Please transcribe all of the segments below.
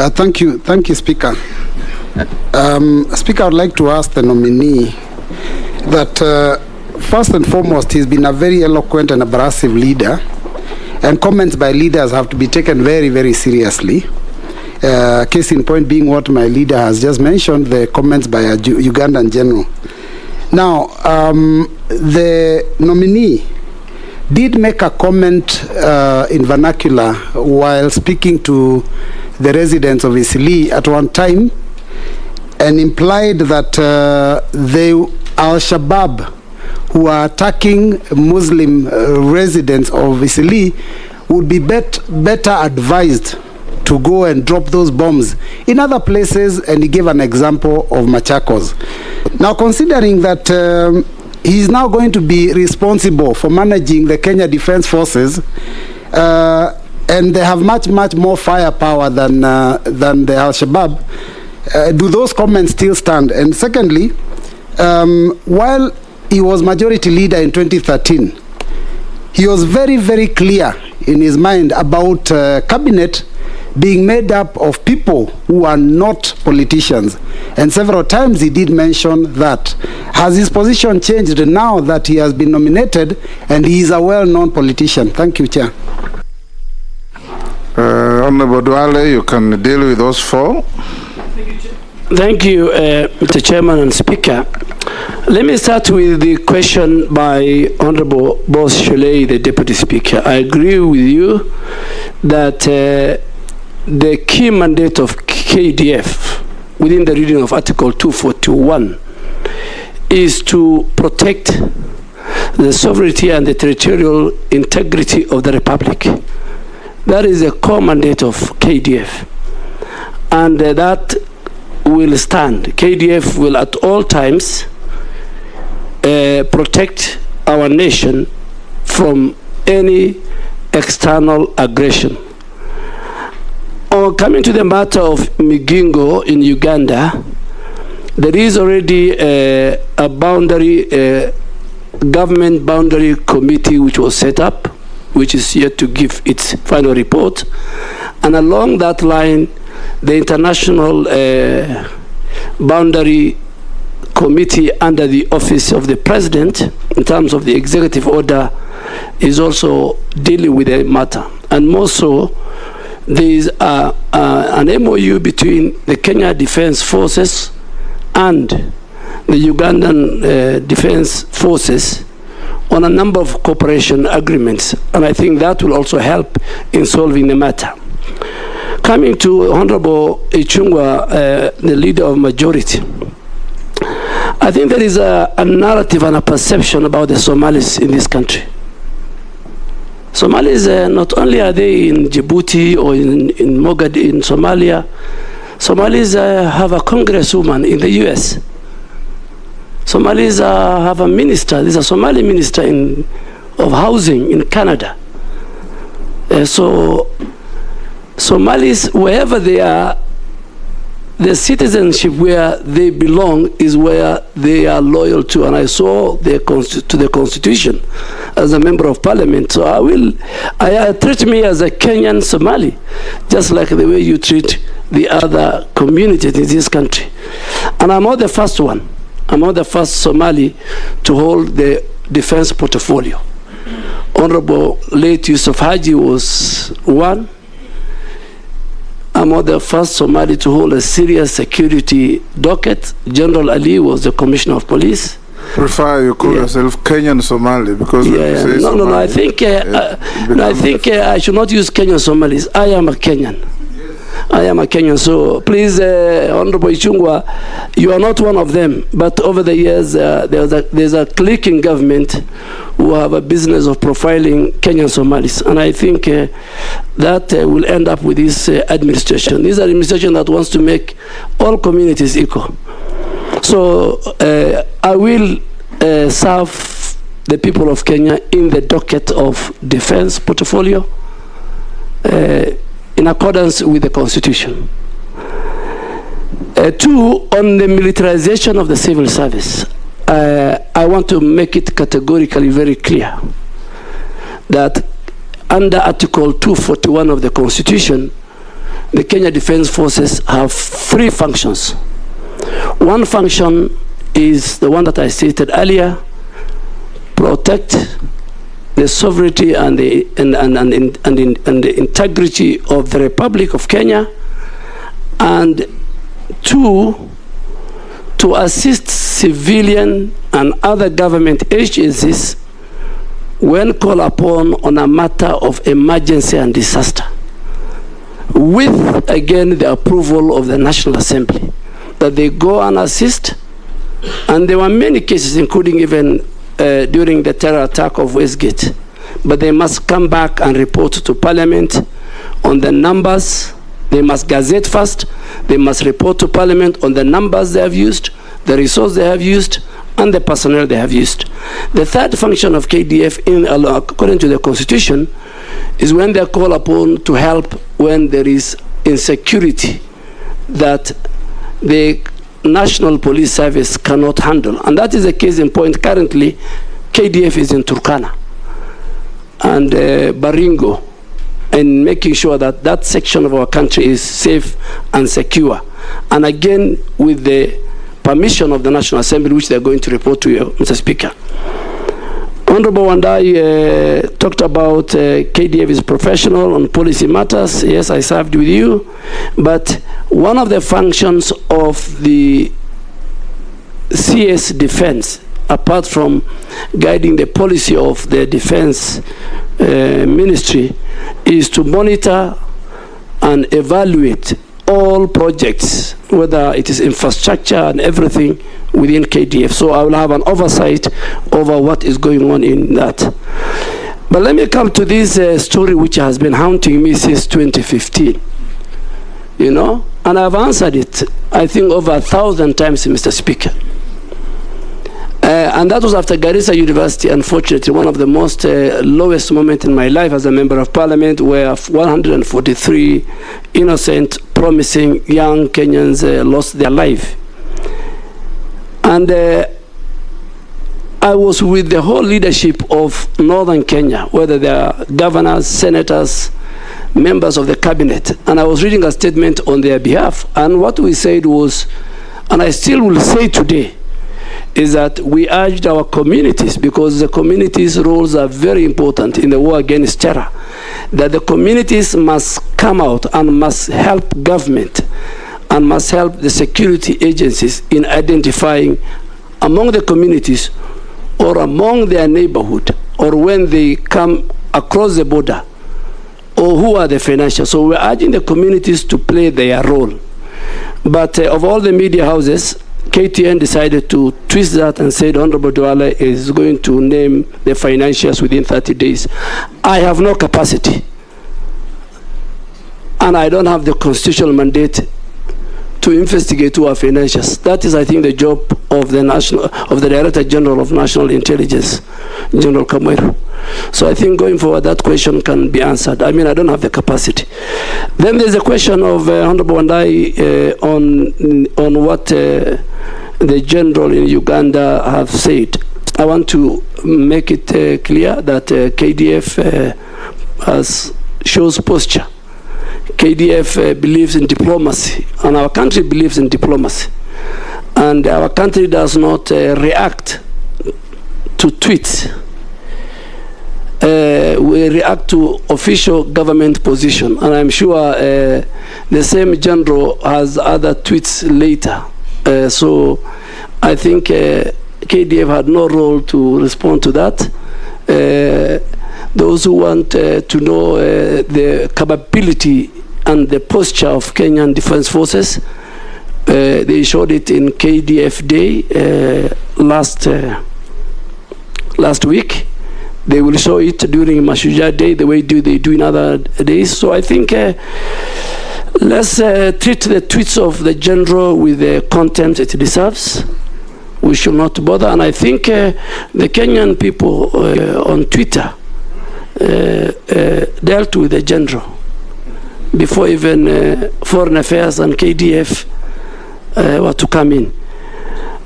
Thank you, Speaker. Speaker, I would like to ask the nominee that first and foremost, he's been a very eloquent and abrasive leader, and comments by leaders have to be taken very, very seriously. Case in point being what my leader has just mentioned, the comments by a Ugandan general. Now, the nominee did make a comment in vernacular while speaking to the residents of Isili at one time, and implied that Al-Shabaab, who are attacking Muslim residents of Isili, would be better advised to go and drop those bombs in other places, and he gave an example of Machakos. Now, considering that he is now going to be responsible for managing the Kenya Defense Forces, and they have much more firepower than the Al-Shabaab, do those comments still stand? And secondly, while he was majority leader in 2013, he was very, very clear in his mind about cabinet being made up of people who are not politicians. And several times he did mention that. Has his position changed now that he has been nominated and he is a well-known politician? Thank you, Chair. Honorable Duale, you can deal with those four. Thank you, Mr. Chairman and Speaker. Let me start with the question by Honorable Boss Sholei, the Deputy Speaker. I agree with you that the key mandate of KDF within the reading of Article 241 is to protect the sovereignty and the territorial integrity of the Republic. That is a core mandate of KDF, and that will stand. KDF will at all times protect our nation from any external aggression. Coming to the matter of Migingo in Uganda, there is already a government boundary committee which was set up, which is yet to give its final report. And along that line, the International Boundary Committee under the Office of the President, in terms of the executive order, is also dealing with the matter. And more so, there is an MOU between the Kenya Defense Forces and the Ugandan Defense Forces on a number of cooperation agreements, and I think that will also help in solving the matter. Coming to Honorable Ichungwa, the leader of majority, I think there is a narrative and a perception about the Somalis in this country. Somalis, not only are they in Djibouti or in Mogadishu, in Somalia, Somalis have a congresswoman in the US. Somalis have a minister. There's a Somali minister of housing in Canada. So Somalis, wherever they are, the citizenship where they belong is where they are loyal to, and I saw to the Constitution as a member of Parliament. So I treat me as a Kenyan Somali, just like the way you treat the other communities in this country. And I'm not the first one. I'm not the first Somali to hold the defense portfolio. Honorable late Yusuf Haji was one. I'm not the first Somali to hold a serious security docket. General Ali was the Commissioner of Police. Prefer you call yourself Kenyan Somali because no. I think I should not use Kenyan Somalis. I am a Kenyan. I am a Kenyan. So please, Honorable Ichungwa, you are not one of them. But over the years, there's a clique in government who have a business of profiling Kenyan Somalis. And I think that will end up with this administration. This is an administration that wants to make all communities equal. So I will serve the people of Kenya in the docket of defense portfolio in accordance with the Constitution. Two, on the militarization of the civil service, I want to make it categorically very clear that under Article 241 of the Constitution, the Kenya Defence Forces have three functions. One function is the one that I stated earlier: protect the sovereignty and the integrity of the Republic of Kenya, and two, to assist civilian and other government agencies when called upon on a matter of emergency and disaster, with, again, the approval of the National Assembly, that they go and assist. And there were many cases, including even during the terror attack of Westgate. But they must come back and report to Parliament on the numbers. They must gazette first. They must report to Parliament on the numbers they have used, the resource they have used, and the personnel they have used. The third function of KDF, according to the Constitution, is when they are called upon to help when there is insecurity that the National Police Service cannot handle. And that is the case in point. Currently, KDF is in Turkana and Baringo, and making sure that that section of our country is safe and secure. And again, with the permission of the National Assembly, which they're going to report to you, Mr. Speaker. Honorable Wandai talked about KDF is professional on policy matters. Yes, I served with you. But one of the functions of the CS Defense, apart from guiding the policy of the Defense Ministry, is to monitor and evaluate all projects, whether it is infrastructure and everything within KDF. So I will have an oversight over what is going on in that. But let me come to this story which has been haunting me since 2015. You know, and I've answered it, I think, over 1,000 times, Mr. Speaker. And that was after Garissa University, unfortunately, one of the most lowest moments in my life as a member of Parliament, where 143 innocent, promising young Kenyans lost their life. And I was with the whole leadership of Northern Kenya, whether they are governors, senators, members of the cabinet, and I was reading a statement on their behalf. And what we said was, and I still will say today, is that we urged our communities, because the communities' roles are very important in the war against terror, that the communities must come out and must help government and must help the security agencies in identifying among the communities or among their neighborhood, or when they come across the border, or who are the financial. So we're urging the communities to play their role. But of all the media houses, KTN decided to twist that and said Honorable Duale is going to name the financials within 30 days. I have no capacity, and I don't have the constitutional mandate to investigate who are financials. That is, I think, the job of the Director General of National Intelligence, General Kamweru. So I think going forward, that question can be answered. I mean, I don't have the capacity. Then there's a question of Honorable Wandai on what the general in Uganda have said. I want to make it clear that KDF shows posture. KDF believes in diplomacy, and our country believes in diplomacy. And our country does not react to tweets. We react to official government position, and I'm sure the same general has other tweets later. So I think KDF had no role to respond to that. Those who want to know the capability and the posture of Kenyan Defence Forces, they showed it in KDF Day last week. They will show it during Mashujaa Day, the way they do in other days. So I think let's treat the tweets of the general with the contempt it deserves. We should not bother. And I think the Kenyan people on Twitter dealt with the general before even Foreign Affairs and KDF were to come in.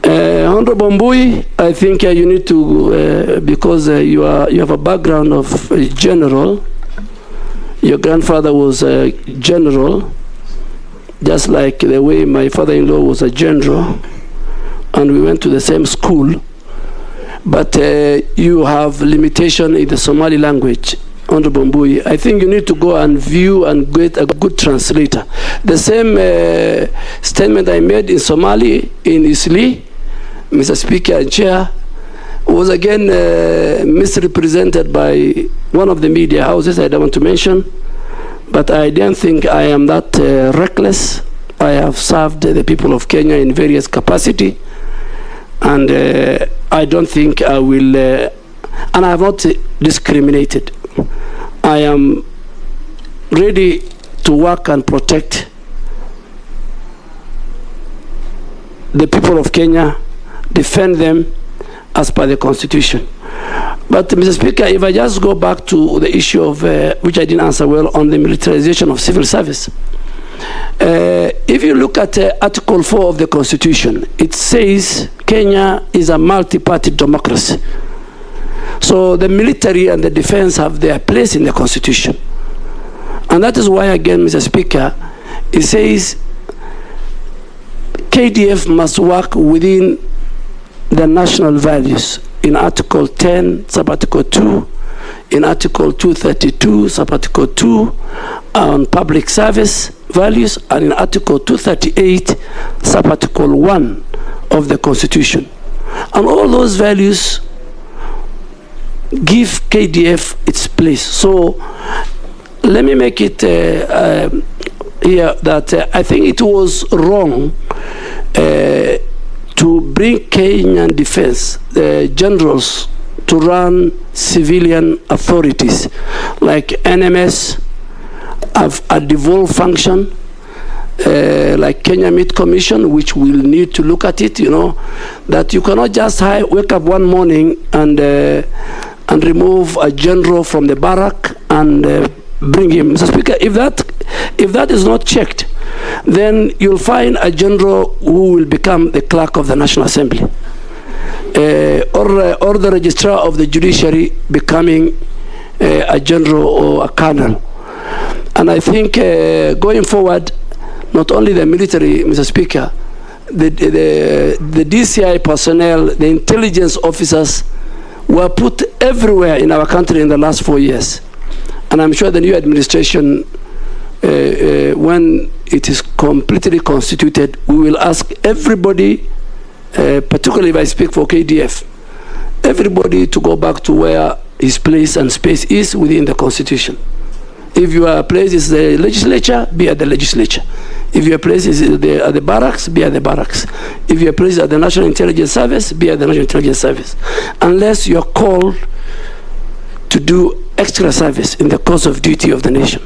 Honorable Mbui, I think you need to, because you have a background of a general, your grandfather was a general, just like the way my father-in-law was a general, and we went to the same school, but you have limitation in the Somali language. Honorable Mbui, I think you need to go and view and get a good translator. The same statement I made in Somali, in Isli, Mr. Speaker and Chair, was again misrepresented by one of the media houses I don't want to mention, but I don't think I am that reckless. I have served the people of Kenya in various capacity, and I don't think I will, and I have not discriminated. I am ready to work and protect the people of Kenya, defend them as per the Constitution. But Mr. Speaker, if I just go back to the issue of, which I didn't answer well, on the militarization of civil service. If you look at Article 4 of the Constitution, it says Kenya is a multi-party democracy. So the military and the defense have their place in the Constitution. And that is why, again, Mr. Speaker, it says KDF must work within the national values in Article 10, Sub-Article 2, in Article 232, Sub-Article 2, on public service values, and in Article 238, Sub-Article 1 of the Constitution. And all those values give KDF its place. So let me make it here that I think it was wrong to bring Kenyan defense generals to run civilian authorities like NMS, have a devolved function, like Kenya Meat Commission, which will need to look at it, you know, that you cannot just wake up one morning and remove a general from the barrack and bring him. Mr. Speaker, if that is not checked, then you'll find a general who will become the clerk of the National Assembly, or the registrar of the judiciary becoming a general or a colonel. And I think going forward, not only the military, Mr. Speaker, the DCI personnel, the intelligence officers were put everywhere in our country in the last 4 years. And I'm sure the new administration, when it is completely constituted, we will ask everybody, particularly if I speak for KDF, everybody to go back to where his place and space is within the Constitution. If your place is the legislature, be at the legislature. If your place is at the barracks, be at the barracks. If your place is at the National Intelligence Service, be at the National Intelligence Service. Unless you're called to do extra service in the course of duty of the nation.